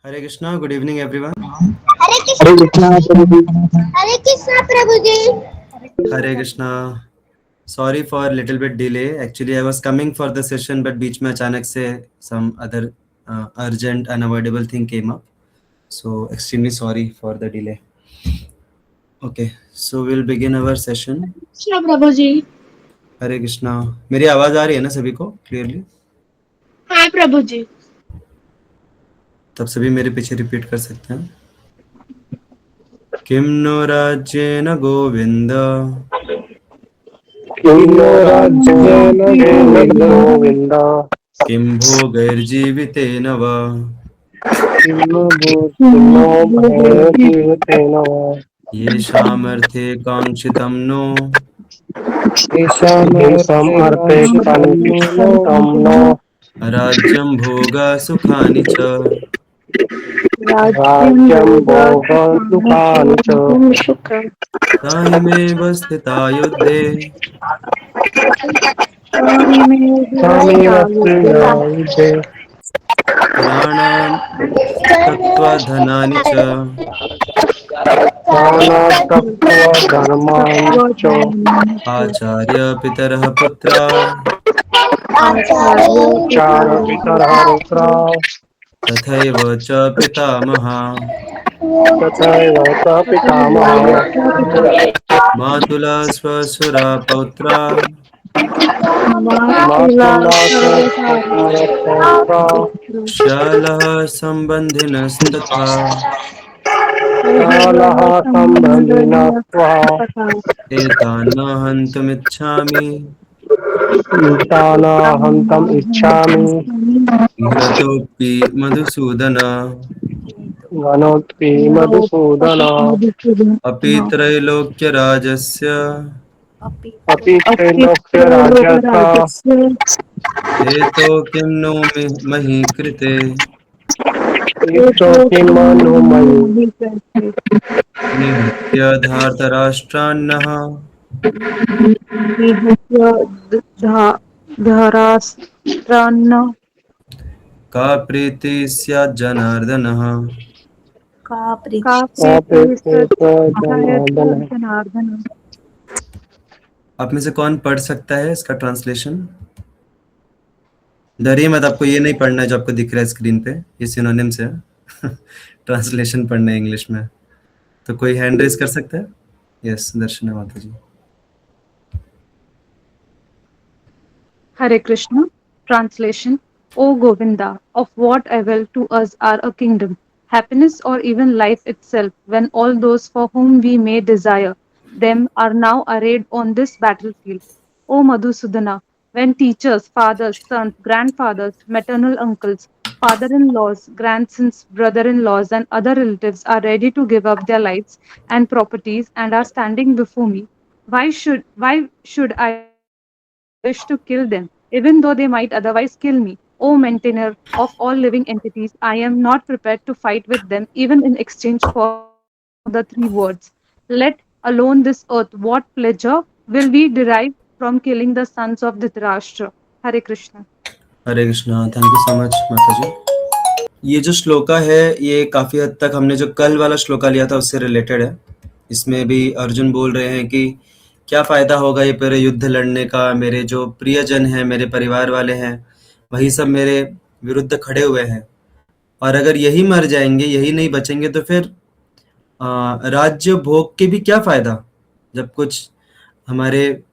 Hare Krishna, good evening everyone. Hare Hare Krishna Krishna प्रभु जी। हरे कृष्णा प्रभु जी। Hare Krishna. Sorry for little bit delay. Actually, I was coming for the session, but बीच में अचानक से some other urgent unavoidable thing came up. So extremely sorry for the delay. Okay, so we'll begin our session. Krishna प्रभु जी। हरे कृष्णा. मेरी आवाज आ रही है ना सभी को क्लियरली? हाँ प्रभु जी। तब सभी मेरे पीछे रिपीट कर सकते हैं. किम नो राज्येन गोविंद किन्नो राज्येन गोविन्द किम भोगैर्जीवितेन वा किन्नो भूषणो भयतीतेन वा येषामर्थे काङ्क्षितं नो येषाम् अर्थे काङ्क्षितं नो राज्यं भोगसुखानि च राज्यं भोगसुखानि च ताहिमेव स्थिता युद्धे तामेव स्त्रियायुधे प्राणान् त्यक्त्वा धनानि च प्राणास्तत्त्वधर्माणि च आचार्य पितरः पुत्राः चार पितरः पुत्राः तथैव च पितामहाः तथैव च पितामहः मातुला स्वसुरा पौत्राः मातुलासहस्रपुत्राः श्यालः सम्बन्धिनस्तथा कालः सम्बन्धिनस्त्वा एतान्न हन्तुमिच्छामि तानाहन्तम् इच्छामि घ्नतोऽपि मधुसूदन वनोत्पि मधुसूदन अपि त्रैलोक्यराजस्य अपि त्रैलोक्यराज्यस्य हेतो किं नो मही कृते युक्तो किमनु मयि निहत्य धार्तराष्ट्रान्नः धराष्ट्रान्न का प्रीति स्यात् जनार्दनः. का प्रीति जनार्दन जनार्दन। आप में से कौन पढ़ सकता है इसका ट्रांसलेशन? डरिए मत, आपको ये नहीं पढ़ना है जो आपको दिख रहा है स्क्रीन पे, ये सिनोनिम्स है. ट्रांसलेशन पढ़ना है इंग्लिश में. तो कोई हैंड रेज कर सकता है? यस, दर्शना माता जी. Hare Krishna. Translation. O Govinda, of what avail to us are a kingdom, happiness, or even life itself, when all those for whom we may desire them are now arrayed on this battlefield? O Madhusudana, when teachers, fathers, sons, grandfathers, maternal uncles, father-in-laws, grandsons, brother-in-laws, and other relatives are ready to give up their lives and properties and are standing before me, why should I wish to kill them, even though they might otherwise kill me? O maintainer of all living entities, I am not prepared to fight with them, even in exchange for the three words. Let alone this earth. What pleasure will we derive from killing the sons of Dhritarashtra? Hare Krishna. Hare Krishna. Thank you so much माता जी. ये जो श्लोका है ये काफ़ी हद तक हमने जो कल वाला श्लोका लिया था उससे रिलेटेड है. इसमें भी अर्जुन बोल रहे हैं कि क्या फ़ायदा होगा ये पूरे युद्ध लड़ने का, मेरे जो प्रियजन हैं, मेरे परिवार वाले हैं, वही सब मेरे विरुद्ध खड़े हुए हैं, और अगर यही मर जाएंगे, यही नहीं बचेंगे, तो फिर राज्य भोग के भी क्या फ़ायदा, जब कुछ हमारे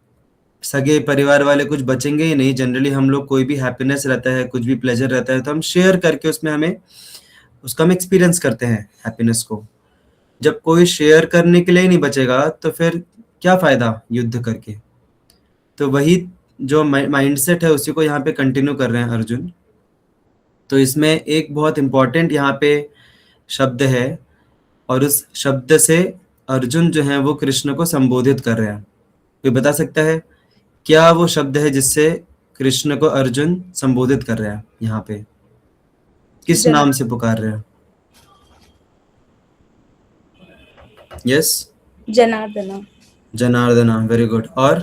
सगे परिवार वाले कुछ बचेंगे ही नहीं. जनरली हम लोग कोई भी हैप्पीनेस रहता है, कुछ भी प्लेजर रहता है, तो हम शेयर करके उसमें हमें उसका हम एक्सपीरियंस करते हैं हैप्पीनेस को. जब कोई शेयर करने के लिए ही नहीं बचेगा तो फिर क्या फ़ायदा युद्ध करके. तो वही जो माइंडसेट है उसी को यहाँ पे कंटिन्यू कर रहे हैं अर्जुन. तो इसमें एक बहुत इम्पोर्टेंट यहाँ पे शब्द है, और उस शब्द से अर्जुन जो है वो कृष्ण को संबोधित कर रहे हैं. कोई बता सकता है क्या वो शब्द है जिससे कृष्ण को अर्जुन संबोधित कर रहे हैं? यहाँ पे किस नाम से पुकार रहे हैं? Yes, Janardan. Janardana. Very good. और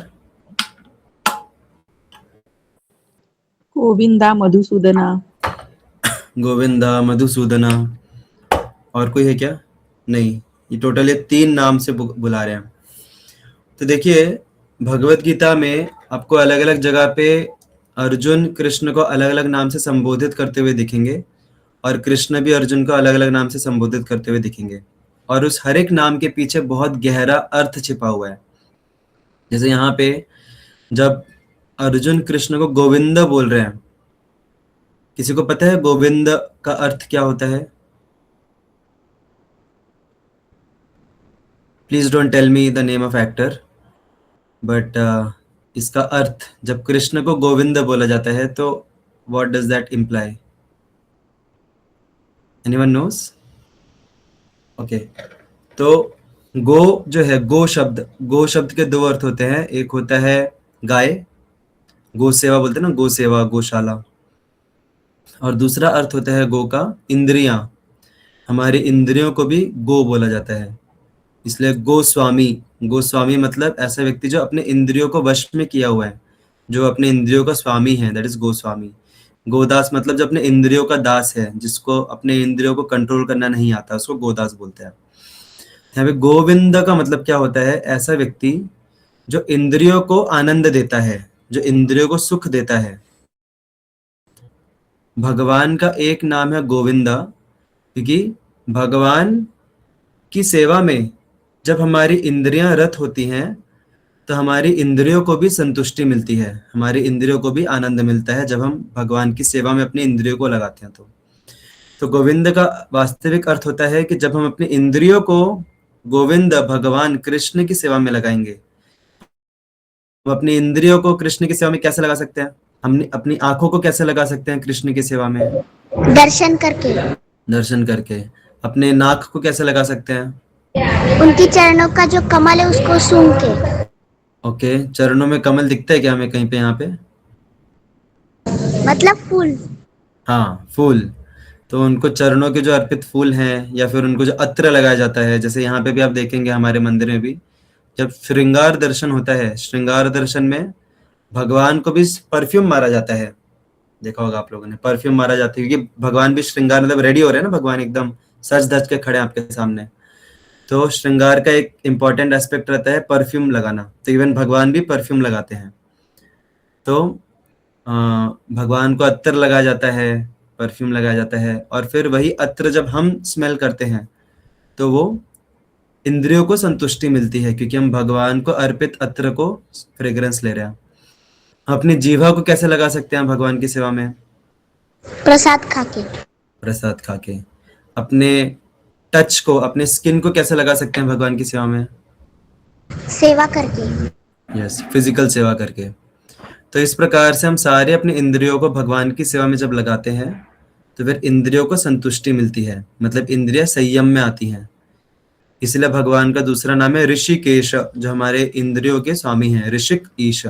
गोविंदा मधुसूदना। गोविंदा, मधुसूदना. और कोई है क्या? नहीं, ये टोटल ये 3 नाम से बुला रहे हैं। तो देखिए भगवत गीता में आपको अलग-अलग जगह पे अर्जुन कृष्ण को अलग-अलग नाम से संबोधित करते हुए दिखेंगे और कृष्ण भी अर्जुन को अलग-अलग नाम से संबोधित करते हुए दिखेंगे और उस हर एक नाम के पीछे बहुत गहरा अर्थ छिपा हुआ है। जैसे यहाँ पे जब अर्जुन कृष्ण को गोविंद बोल रहे हैं, किसी को पता है गोविंद का अर्थ क्या होता है? Please don't tell me the name of actor, but इसका अर्थ जब कृष्ण को गोविंद बोला जाता है तो what does that imply? Anyone nose? Okay, तो गो जो है, गो शब्द के 2 अर्थ होते हैं। एक होता है गाय, गो सेवा बोलते हैं ना, गो सेवा, गौशाला। और दूसरा अर्थ होता है गो का इंद्रियां, हमारी इंद्रियों को भी गो बोला जाता है, इसलिए गोस्वामी। गोस्वामी मतलब ऐसा व्यक्ति जो अपने इंद्रियों को वश में किया हुआ है, जो अपने इंद्रियों का स्वामी है, दैट इज गोस्वामी। गोदास मतलब जो अपने इंद्रियों का दास है, जिसको अपने इंद्रियों को कंट्रोल करना नहीं आता, उसको गोदास बोलते हैं। यहाँ पे गोविंद का मतलब क्या होता है? ऐसा व्यक्ति जो इंद्रियों को आनंद देता है, जो इंद्रियों को सुख देता है। भगवान का एक नाम है गोविंदा, क्योंकि भगवान की सेवा में जब हमारी इंद्रियां रत होती हैं तो हमारी इंद्रियों को भी संतुष्टि मिलती है, हमारी इंद्रियों को भी आनंद मिलता है जब हम भगवान की सेवा में अपनी इंद्रियों को लगाते हैं। तो गोविंद का वास्तविक अर्थ होता है कि जब हम अपनी इंद्रियों को गोविंद भगवान कृष्ण की सेवा में लगाएंगे। हम अपनी इंद्रियों को कृष्ण की सेवा में कैसे लगा सकते हैं? हम अपनी आंखों को कैसे लगा सकते हैं कृष्ण की सेवा में? दर्शन करके, दर्शन करके। अपने नाक को कैसे लगा सकते हैं? उनकी चरणों का जो कमल है उसको सूंघ के। ओके, चरणों में कमल दिखता है क्या हमें कहीं पे? यहाँ पे मतलब फूल। हाँ, फूल। तो उनको चरणों के जो अर्पित फूल हैं, या फिर उनको जो अत्र लगाया जाता है, जैसे यहाँ पे भी आप देखेंगे हमारे मंदिर में भी जब श्रृंगार दर्शन होता है, श्रृंगार दर्शन में भगवान को भी परफ्यूम मारा जाता है। देखा होगा आप लोगों ने, परफ्यूम मारा जाता है क्योंकि भगवान भी श्रृंगार, मतलब रेडी हो रहे हैं ना, भगवान एकदम सज धज के खड़े हैं आपके सामने। तो श्रृंगार का एक इम्पॉर्टेंट एस्पेक्ट रहता है परफ्यूम लगाना, तो इवन भगवान भी परफ्यूम लगाते हैं। तो भगवान को अत्तर लगाया जाता है, परफ्यूम लगाया जाता है, और फिर वही अत्र जब हम स्मेल करते हैं तो वो इंद्रियों को संतुष्टि मिलती है, क्योंकि हम भगवान को अर्पित अत्र को फ्रेग्रेंस ले रहे हैं। अपनी जीवा को कैसे लगा सकते हैं भगवान की सेवा में? प्रसाद खाके। प्रसाद खा के। अपने टच को, अपने स्किन को कैसे लगा सकते हैं भगवान की सेवा में? सेवा करके। यस, फिजिकल सेवा करके। तो इस प्रकार से हम सारे अपने इंद्रियों को भगवान की सेवा में जब लगाते हैं तो फिर इंद्रियों को संतुष्टि मिलती है, मतलब इंद्रियां संयम में आती हैं। इसलिए भगवान का दूसरा नाम है ऋषिकेश, जो हमारे इंद्रियों के स्वामी हैं, ऋषिक ईश।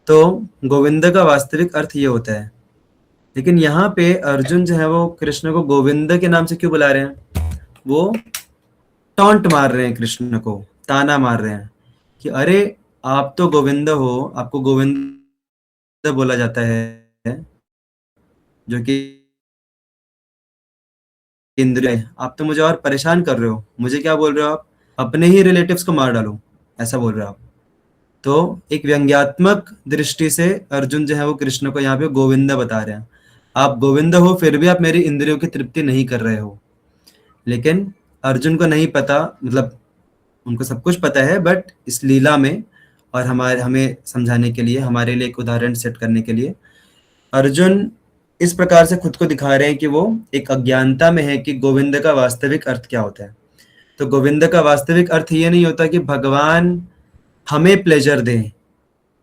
तो गोविंद का वास्तविक अर्थ ये होता है। लेकिन यहाँ पे अर्जुन जो है वो कृष्ण को गोविंद के नाम से क्यों बुला रहे हैं? वो टॉन्ट मार रहे हैं, कृष्ण को ताना मार रहे हैं कि अरे आप तो गोविंद हो, आपको गोविंद बोला जाता है, जो कि इंद्रिय, आप तो मुझे और परेशान कर रहे हो। मुझे क्या बोल रहे हो आप? अपने ही रिलेटिव्स को मार डालो, ऐसा बोल रहे हो आप। तो एक व्यंग्यात्मक दृष्टि से अर्जुन जो है वो कृष्ण को यहाँ पे गोविंद बता रहे हैं। आप गोविंद हो, फिर भी आप मेरी इंद्रियों की तृप्ति नहीं कर रहे हो। लेकिन अर्जुन को नहीं पता, मतलब उनको सब कुछ पता है, बट इस लीला में और हमें समझाने के लिए, हमारे लिए एक उदाहरण सेट करने के लिए अर्जुन इस प्रकार से खुद को दिखा रहे हैं कि वो एक अज्ञानता में है कि गोविंद का वास्तविक अर्थ क्या होता है। तो गोविंद का वास्तविक अर्थ ये नहीं होता कि भगवान हमें प्लेजर दें,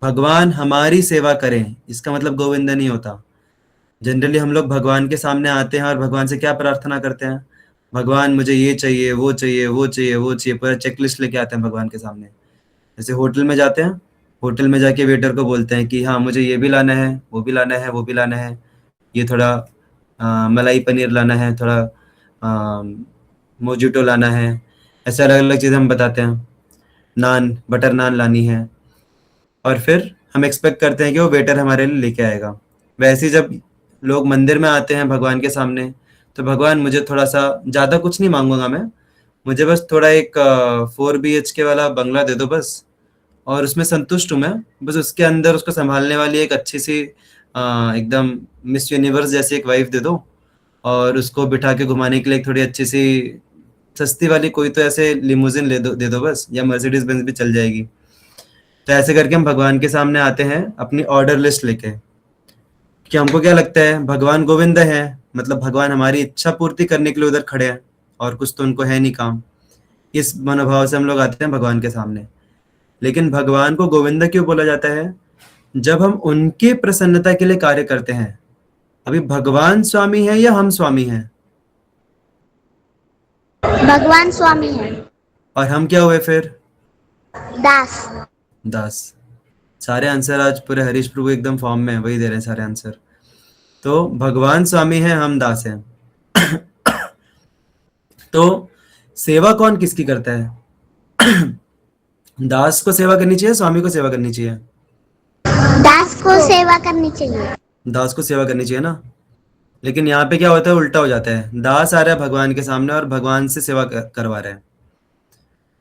भगवान हमारी सेवा करें, इसका मतलब गोविंद नहीं होता। जनरली हम लोग भगवान के सामने आते हैं और भगवान से क्या प्रार्थना करते हैं? भगवान मुझे ये चाहिए, वो चाहिए, वो चाहिए, वो चाहिए, पूरा चेकलिस्ट लेके आते हैं भगवान के सामने। जैसे होटल में जाते हैं, होटल में जाके वेटर को बोलते हैं कि हाँ मुझे ये भी लाना है, वो भी लाना है, वो भी लाना है, ये थोड़ा मलाई पनीर लाना है, थोड़ा मोजिटो लाना है, ऐसे अलग अलग चीज़ें हम बताते हैं, नान, बटर नान लानी है, और फिर हम एक्सपेक्ट करते हैं कि वो वेटर हमारे लिए लेके आएगा। वैसे ही जब लोग मंदिर में आते हैं भगवान के सामने तो भगवान मुझे थोड़ा सा ज़्यादा कुछ नहीं मांगूंगा मैं, मुझे बस थोड़ा एक 4 BHK वाला बंगला दे दो बस, और उसमें संतुष्ट हूँ मैं। बस उसके अंदर उसको संभालने वाली एक अच्छी सी एकदम मिस यूनिवर्स जैसी एक वाइफ दे दो, और उसको बिठा के घुमाने के लिए एक थोड़ी अच्छी सी सस्ती वाली कोई तो ऐसे लिमोजिन दे दो बस, या मर्सिडीज बेंज भी चल जाएगी। तो ऐसे करके हम भगवान के सामने आते हैं अपनी ऑर्डर लिस्ट लेके, कि हमको क्या लगता है भगवान गोविंद है, मतलब भगवान हमारी इच्छा पूर्ति करने के लिए उधर खड़े हैं, और कुछ तो उनको है नहीं काम। इस मनोभाव से हम लोग आते हैं भगवान के सामने। लेकिन भगवान को गोविंदा क्यों बोला जाता है? जब हम उनकी प्रसन्नता के लिए कार्य करते हैं। अभी भगवान स्वामी है या हम स्वामी हैं? भगवान स्वामी है। और हम क्या हुए फिर? दास। दास। सारे आंसर आज पूरे हरीश प्रभु एकदम फॉर्म में है, वही दे रहे हैं सारे आंसर। तो भगवान स्वामी है, हम दास हैं। तो सेवा कौन किसकी करता है? दास को सेवा करनी चाहिए, स्वामी को सेवा करनी चाहिए? दास को सेवा करनी चाहिए। दास को सेवा करनी चाहिए ना। लेकिन यहाँ पे क्या होता है, उल्टा हो जाता है। दास आ रहा है भगवान के सामने और भगवान से सेवा करवा रहा है।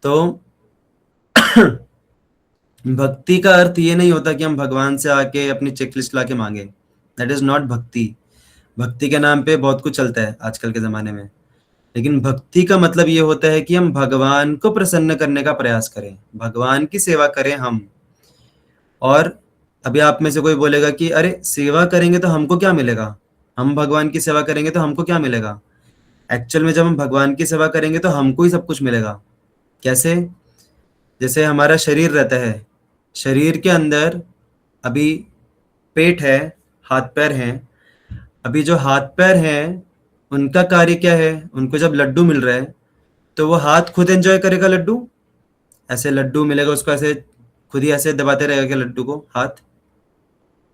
तो भक्ति का अर्थ ये नहीं होता कि हम भगवान से आके अपनी चेकलिस्ट ला के मांगे। दैट इज नॉट भक्ति। भक्ति के नाम पे बहुत कुछ चलता है आजकल के ज़माने में, लेकिन भक्ति का मतलब ये होता है कि हम भगवान को प्रसन्न करने का प्रयास करें, भगवान की सेवा करें हम। और अभी आप में से कोई बोलेगा कि अरे सेवा करेंगे तो हमको क्या मिलेगा, हम भगवान की सेवा करेंगे तो हमको क्या मिलेगा? एक्चुअल में जब हम भगवान की सेवा करेंगे तो हमको ही सब कुछ मिलेगा। कैसे? जैसे हमारा शरीर रहता है, शरीर के अंदर अभी पेट है, हाथ पैर हैं। अभी जो हाथ पैर हैं उनका कार्य क्या है? उनको जब लड्डू मिल रहा है तो वो हाथ खुद एंजॉय करेगा लड्डू? ऐसे लड्डू मिलेगा उसको ऐसे खुद ही ऐसे दबाते रहेगा क्या लड्डू को हाथ?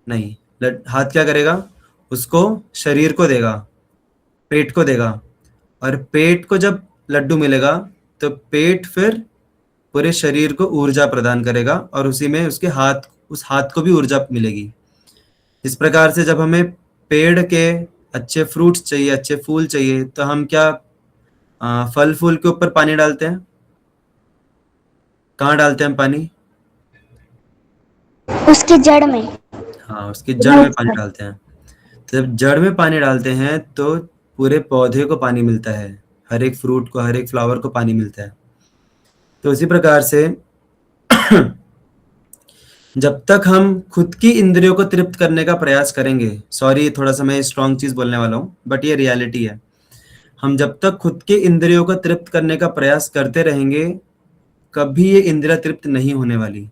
नहीं। हाथ क्या करेगा? उसको शरीर को देगा, पेट को देगा। और पेट को जब लड्डू मिलेगा तो पेट फिर पूरे शरीर को ऊर्जा प्रदान करेगा, और उसी में उसके हाथ, उस हाथ को भी ऊर्जा मिलेगी। इस प्रकार से जब हमें पेड़ के अच्छे फ्रूट्स चाहिए, अच्छे फूल चाहिए, तो हम क्या फल फूल के ऊपर पानी डालते हैं? कहाँ डालते हैं हम पानी? उसकी जड़ में। हाँ, उसकी जड़ में पानी डालते हैं। तो जब जड़ में पानी डालते हैं तो पूरे पौधे को पानी मिलता है, हर एक फ्रूट को, हर एक फ्लावर को पानी मिलता है। तो इसी प्रकार से जब तक हम खुद की इंद्रियों को तृप्त करने का प्रयास करेंगे, सॉरी थोड़ा सा मैं स्ट्रॉन्ग चीज बोलने वाला हूँ, बट ये रियलिटी है। हम जब तक खुद के इंद्रियों को तृप्त करने का प्रयास करते रहेंगे, कभी ये इंद्रिया तृप्त नहीं होने वाली।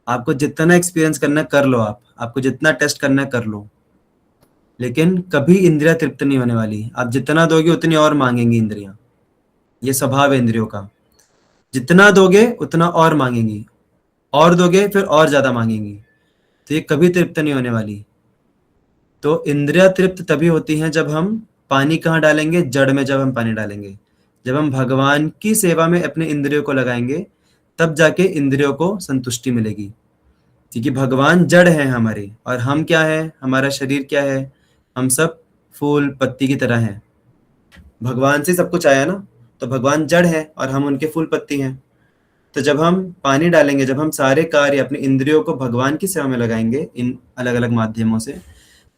आपको जितना एक्सपीरियंस करना है कर लो, आपको जितना टेस्ट करना है कर लो, लेकिन कभी इंद्रिया तृप्त नहीं होने वाली। आप जितना दोगे उतनी और मांगेंगी इंद्रियां, ये स्वभाव है इंद्रियों का। जितना दोगे उतना और मांगेंगी, और दोगे फिर और ज्यादा मांगेंगी, तो ये कभी तृप्त नहीं होने वाली। तो इंद्रिया तृप्त तभी होती हैं जब हम पानी कहाँ डालेंगे? जड़ में जब हम पानी डालेंगे, जब हम भगवान की सेवा में अपने इंद्रियों को लगाएंगे, तब जाके इंद्रियों को संतुष्टि मिलेगी। क्योंकि भगवान जड़ है हमारी, और हम क्या है? हमारा शरीर क्या है? हम सब फूल पत्ती की तरह हैं। भगवान से सब कुछ आया ना, तो भगवान जड़ है और हम उनके फूल पत्ती हैं। तो जब हम पानी डालेंगे, जब हम सारे कार्य अपने इंद्रियों को भगवान की सेवा में लगाएंगे इन अलग अलग माध्यमों से,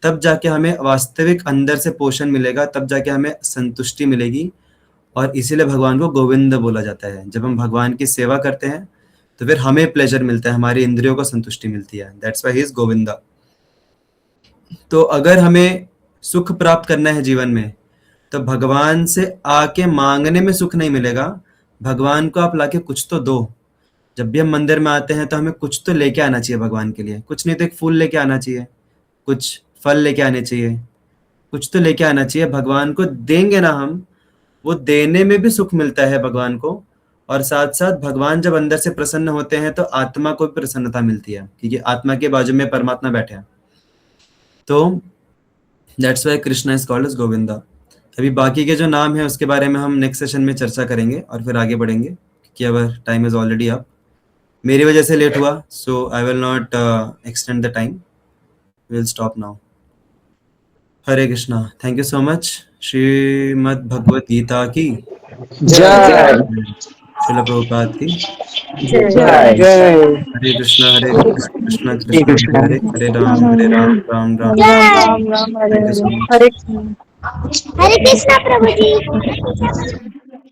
तब जाके हमें वास्तविक अंदर से पोषण मिलेगा, तब जाके हमें संतुष्टि मिलेगी। और इसीलिए भगवान को गोविंद बोला जाता है। जब हम भगवान की सेवा करते हैं तो फिर हमें प्लेजर मिलता है, हमारी इंद्रियों को संतुष्टि मिलती है। That's why he is Govinda. तो अगर हमें सुख प्राप्त करना है जीवन में, तो भगवान से आके मांगने में सुख नहीं मिलेगा। भगवान को आप लाके कुछ तो दो। जब भी हम मंदिर में आते हैं तो हमें कुछ तो लेके आना चाहिए भगवान के लिए। कुछ नहीं तो एक फूल लेके आना चाहिए, कुछ फल लेके आने चाहिए, कुछ तो लेके आना चाहिए। भगवान को देंगे ना हम, वो देने में भी सुख मिलता है भगवान को। और साथ साथ भगवान जब अंदर से प्रसन्न होते हैं तो आत्मा को भी प्रसन्नता मिलती है, क्योंकि आत्मा के बाजू में परमात्मा बैठे हैं। तो that's why Krishna is called as Govinda. अभी बाकी के जो नाम है उसके बारे में हम नेक्स्ट सेशन में चर्चा करेंगे और फिर आगे बढ़ेंगे, क्योंकि अब टाइम इज ऑलरेडी अप। मेरी वजह से लेट हुआ, so I will not extend the time, will stop now. Hare Krishna, thank you so much. Shrimad Bhagavad Gita की जय श्रील प्रभुपाद की जय हरे कृष्णा कृष्णा श्री कृष्णा हरे कृष्ण हरे हरे राम राम राम जय थैंक यू सो मच हरे कृष्ण हरे कृष्णा प्रभु जी।